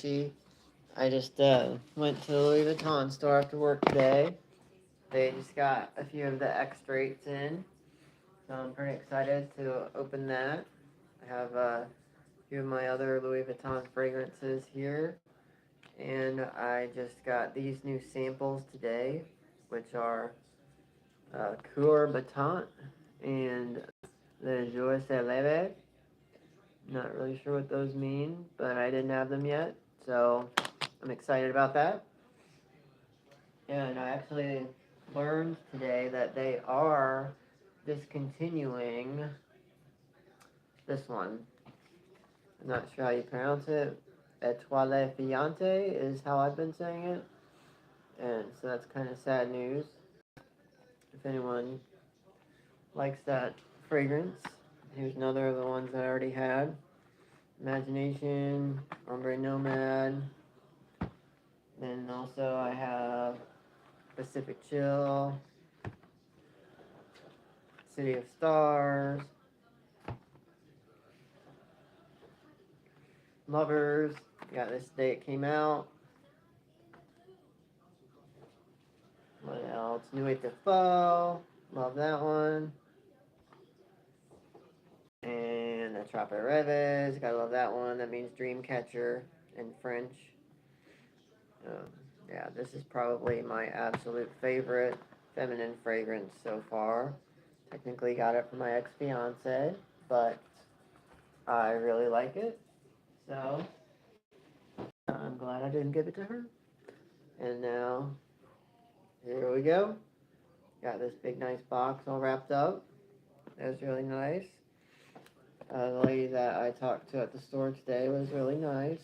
I just went to the Louis Vuitton store after work today. They just got a few of the extraits in, so I'm pretty excited to open that. I have a few of my other Louis Vuitton fragrances here, and I just got these new samples today, which are Coeur Batant and Le Jour se lève. Not really sure what those mean, but I didn't have them yet, so I'm excited about that. And I actually learned today that they are discontinuing this one. I'm not sure how you pronounce it. Etoile Fiante is how I've been saying it. And so that's kind of sad news. If anyone likes that fragrance, here's another of the ones that I already had. Imagination, Ombre Nomad. Then also I have Pacific Chill, City of Stars, Lovers. Got this day it came out. What else? Nuit de Faux. Love that one. And Attrape Rêves. Gotta love that one. That means dream catcher in French. Um, yeah, this is probably my absolute favorite feminine fragrance so far. Technically got it from my ex-fiance, but I really like it. So I'm glad I didn't give it to her. And now, here we go. Got this big nice box all wrapped up. That was really nice. The lady that I talked to at the store today was really nice.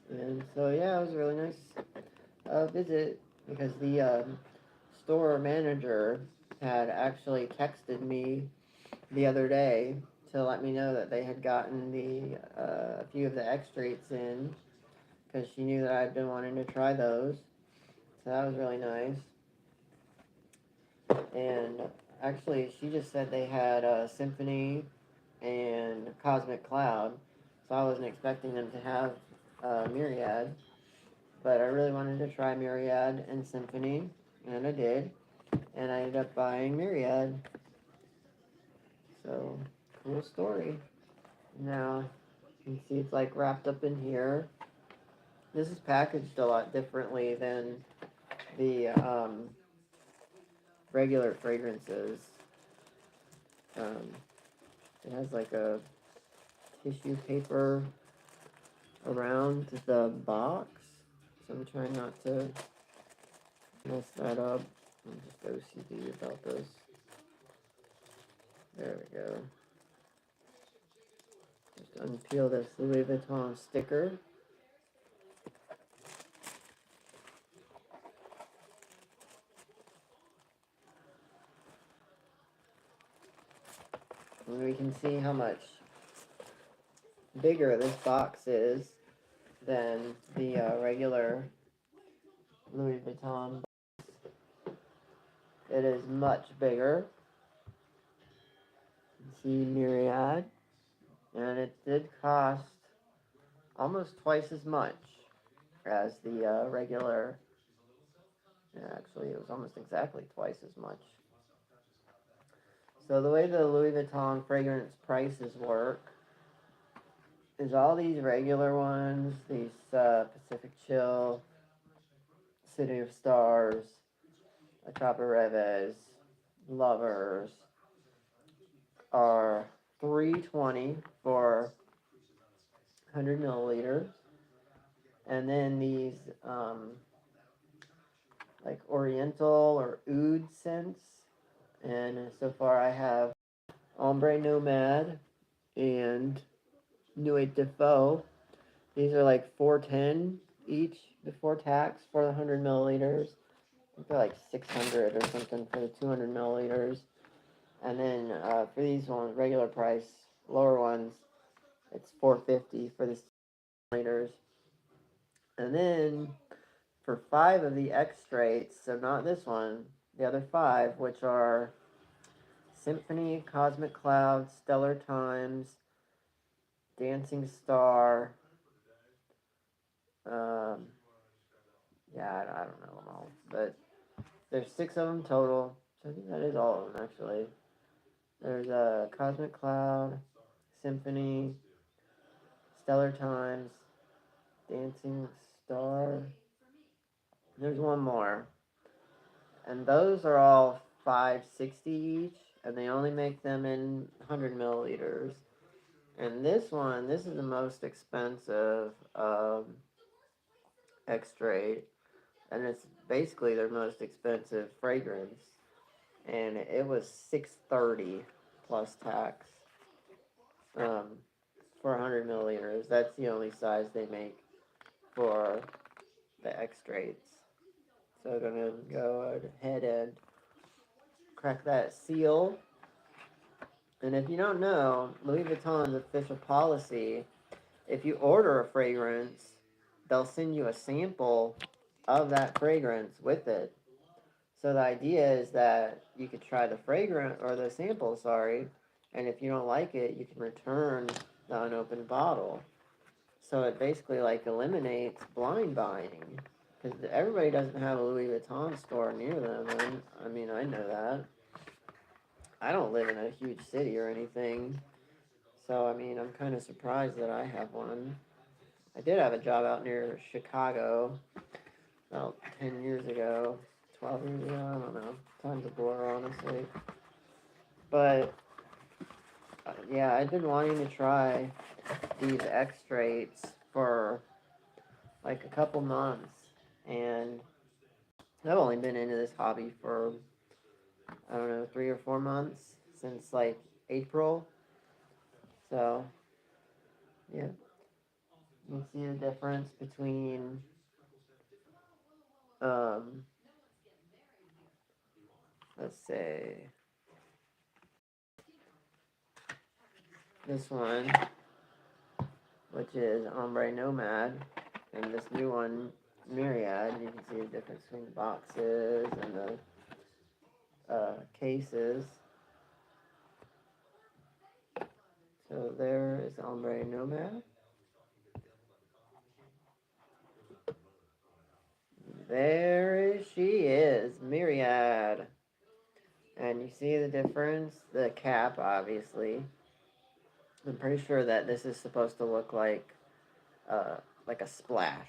And so, yeah, it was a really nice visit because the store manager had actually texted me the other day to let me know that they had gotten a few of the extraits in because she knew that I'd been wanting to try those. So that was really nice. And actually, she just said they had Symphony and Cosmic Cloud, so I wasn't expecting them to have Myriad, but I really wanted to try Myriad and Symphony, and I did, and I ended up buying Myriad. So, cool story. Now, you can see it's like wrapped up in here. This is packaged a lot differently than the regular fragrances. Um, it has like a tissue paper around the box, so I'm trying not to mess that up. I'm just OCD about this. There we go. Just unpeel this Louis Vuitton sticker. And we can see how much bigger this box is than the regular Louis Vuitton. It is much bigger. See Myriad, and it did cost almost twice as much as the regular. Yeah, actually, it was almost exactly twice as much. So the way the Louis Vuitton fragrance prices work is all these regular ones, these Pacific Chill, City of Stars, Attrape Rêves, Lovers, are $3.20 for 100 milliliters. And then these like Oriental or Oud scents. And so far I have Ombre Nomad and Nuit de Faux. These are like $4.10 each before tax for the 100 milliliters. I think they're like 600 or something for the 200 milliliters. And then for these ones, regular price, lower ones, it's $4.50 for the liters. And then for 5 of the extraits, so not this one, the other 5, which are Symphony, Cosmic Cloud, Stellar Times, Dancing Star, don't know them all, but there's 6 of them total. So I think that is all of them actually. There's a Cosmic Cloud, Symphony, Stellar Times, Dancing Star. There's one more, and those are all 560 each, and they only make them in 100 milliliters. And this is the most expensive Extrait, and it's basically their most expensive fragrance. And it was 630 plus tax um, for 100 milliliters. That's the only size they make for the Extraits. So I'm gonna go ahead and crack that seal. And if you don't know, Louis Vuitton's official policy, if you order a fragrance, they'll send you a sample of that fragrance with it. So the idea is that you could try the fragrance or the sample, sorry, and if you don't like it, you can return the unopened bottle. So it basically like eliminates blind buying because everybody doesn't have a Louis Vuitton store near them. I mean, I know that. I don't live in a huge city or anything, so I mean, I'm kind of surprised that I have one. I did have a job out near Chicago about 10 years ago, 12 years ago, I don't know. Time's a blur, honestly. But yeah, I've been wanting to try these Extraits for like a couple months, and I've only been into this hobby for I don't know 3 or 4 months since like April. So yeah, you can see the difference between um, let's say this one, which is Ombre Nomad, and this new one, Myriad. You can see the difference between the boxes and the cases. So there is Ombre Nomad. There she is, Myriad. And you see the difference? The cap, obviously. I'm pretty sure that this is supposed to look like a splash,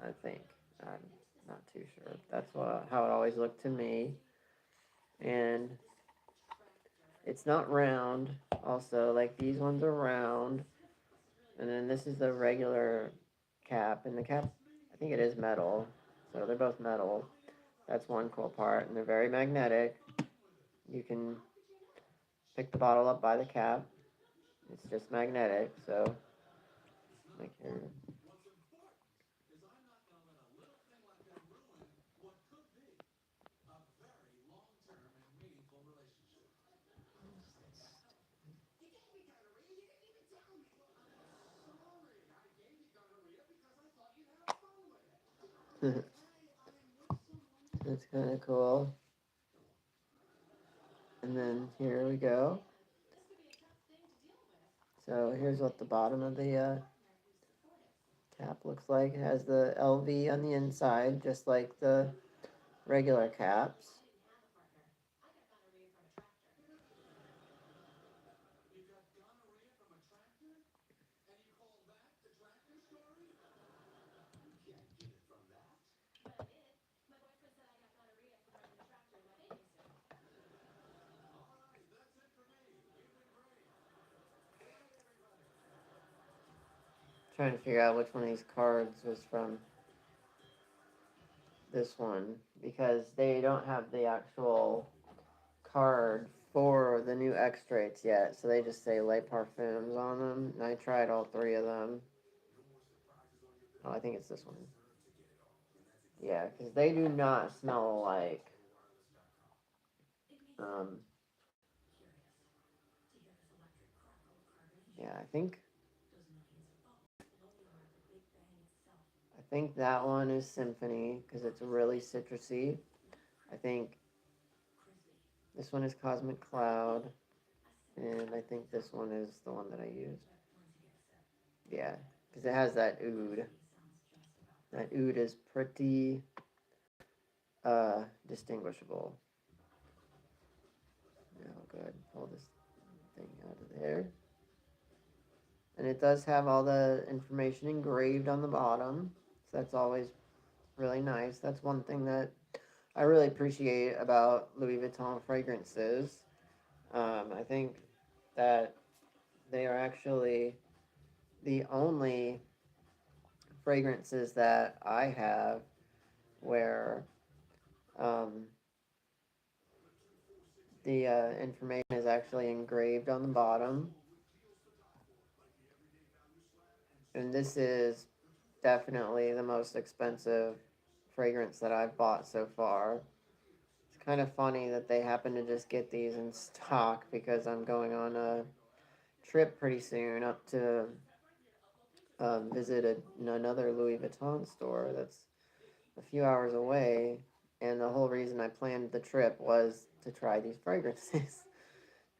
I think. I'm not too sure. That's how it always looked to me. And it's not round, also. Like, these ones are round. And then this is the regular cap. And the cap, I think it is metal. So they're both metal. That's one cool part. And they're very magnetic. You can pick the bottle up by the cap. It's just magnetic, so like here. That's kind of cool. And then here we go. So here's what the bottom of the cap looks like. It has the LV on the inside, just like the regular caps. Trying to figure out which one of these cards was from this one because they don't have the actual card for the new extracts yet, so they just say Les Parfums on them. And I tried all 3 of them. Oh, I think it's this one. Yeah, because they do not smell alike. Um, yeah, I think that one is Symphony because it's really citrusy. I think this one is Cosmic Cloud, and I think this one is the one that I used. Yeah, because it has that oud. That oud is pretty. distinguishable. Now I'll go ahead and pull this thing out of there. And it does have all the information engraved on the bottom. So that's always really nice. That's one thing that I really appreciate about Louis Vuitton fragrances. I think that they are actually the only fragrances that I have where um, the information is actually engraved on the bottom. And this is definitely the most expensive fragrance that I've bought so far. It's kind of funny that they happen to just get these in stock because I'm going on a trip pretty soon up to visit another Louis Vuitton store that's a few hours away. And the whole reason I planned the trip was to try these fragrances.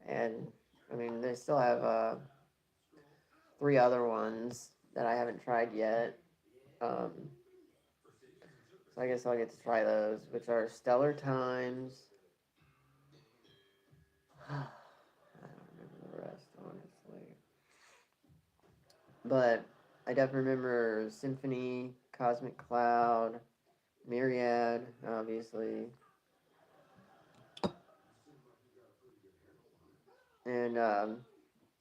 And I mean, they still have three other ones that I haven't tried yet. Um, so I guess I'll get to try those, which are Stellar Times. I don't remember the rest, honestly. But I definitely remember Symphony, Cosmic Cloud, Myriad, obviously. And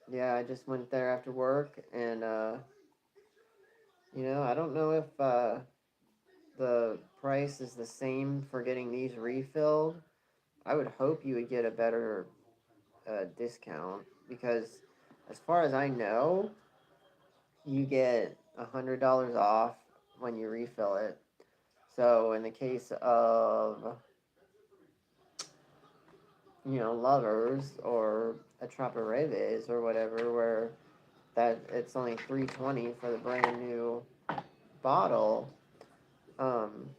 yeah, I just went there after work, and I don't know if the price is the same for getting these refilled. I would hope you would get a better discount because, as far as I know, you get $100 off when you refill it. So in the case of lovers or a Reves or whatever, where that it's only $3.20 for the brand new bottle, um,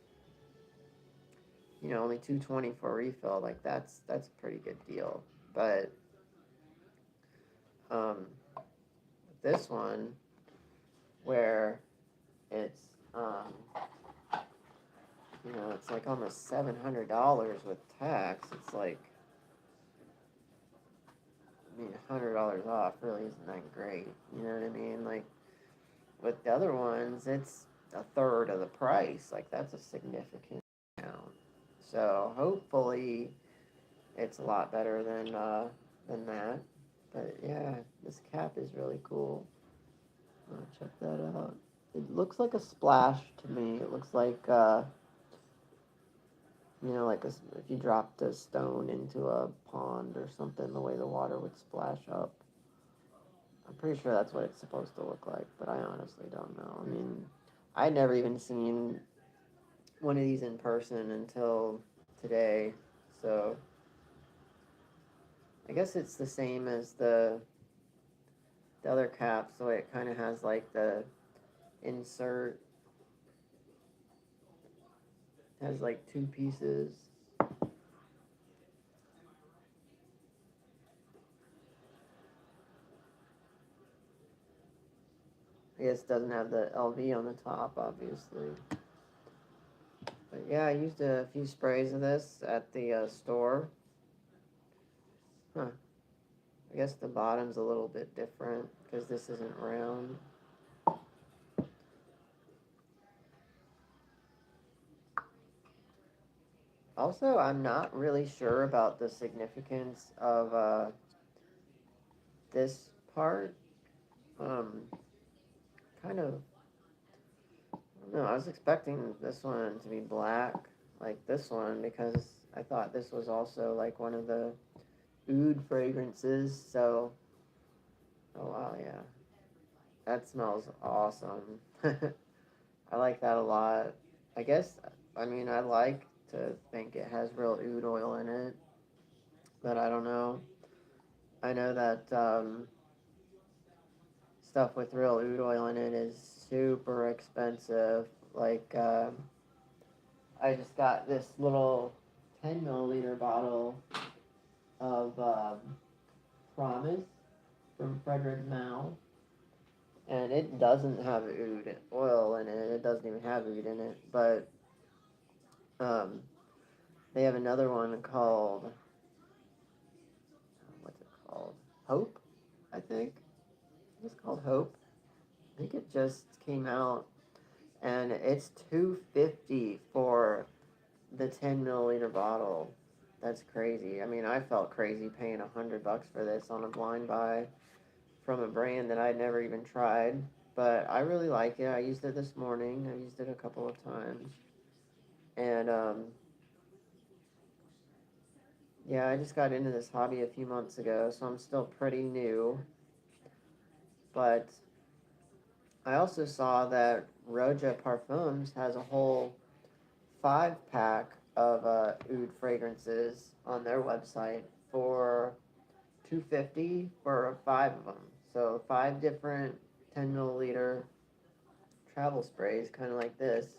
only $2.20 for a refill. Like that's a pretty good deal. But um, this one where it's it's like almost $700 with tax. It's like, I mean, $100 off really isn't that great. You know what I mean? Like with the other ones, it's a third of the price. Like that's a significant amount. So hopefully it's a lot better than that. But yeah, this cap is really cool. Check that out. It looks like a splash to me. It looks like like if you dropped a stone into a pond or something, the way the water would splash up. I'm pretty sure that's what it's supposed to look like, but I honestly don't know. I mean, I'd never even seen one of these in person until today, so I guess it's the same as the other caps, the way it kind of has like the insert, has like two pieces. I guess it doesn't have the LV on the top, obviously. But yeah, I used a few sprays of this at the store. Huh. I guess the bottom's a little bit different because this isn't round. Also, I'm not really sure about the significance of this part. Um, kind of, I don't know, I was expecting this one to be black, like this one, because I thought this was also like one of the oud fragrances. So, oh wow, yeah, that smells awesome. I like that a lot. I guess, I mean, I like to think it has real oud oil in it, but I don't know. I know that stuff with real oud oil in it is super expensive. Like, I just got this little 10 milliliter bottle of Promise from Frederick Mao, and it doesn't have oud oil in it. It doesn't even have oud in it, but um, They have another one called, what's it called? Hope, I think. It's called Hope. I think it just came out, and it's $250 for the 10 milliliter bottle. That's crazy. I mean, I felt crazy paying $100 for this on a blind buy from a brand that I'd never even tried. But I really like it. I used it this morning. I used it a couple of times. And yeah, I just got into this hobby a few months ago, so I'm still pretty new. But I also saw that Roja Parfums has a whole 5 pack of oud fragrances on their website for $250 for 5 of them. So 5 different 10 milliliter travel sprays, kind of like this,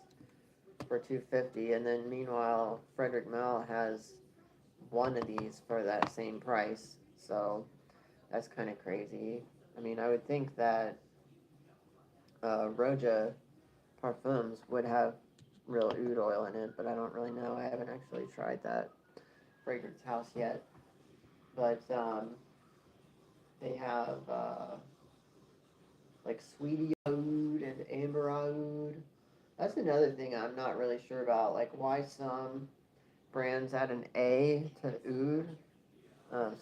for $250. And then meanwhile, Frederick Malle has one of these for that same price. So that's kind of crazy. I mean, I would think that Roja Parfums would have real oud oil in it, but I don't really know. I haven't actually tried that fragrance house yet. But they have like Sweetie Oud and Amber Oud. That's another thing I'm not really sure about, like why some brands add an A to oud.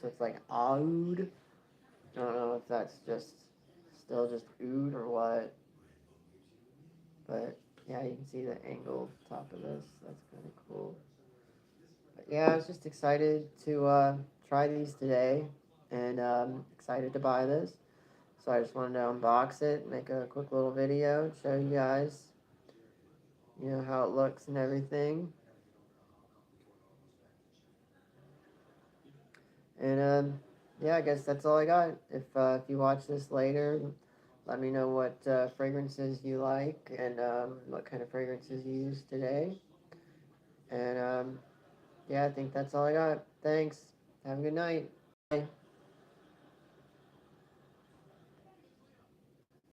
So it's like oud. I don't know if that's just still just oud or what. But yeah, you can see the angled top of this. That's kind of cool. But yeah, I was just excited to try these today, and excited to buy this. So I just wanted to unbox it, make a quick little video, show you guys, how it looks and everything. And yeah, I guess that's all I got. If you watch this later, let me know what fragrances you like and what kind of fragrances you use today. And yeah, I think that's all I got. Thanks. Have a good night. Bye.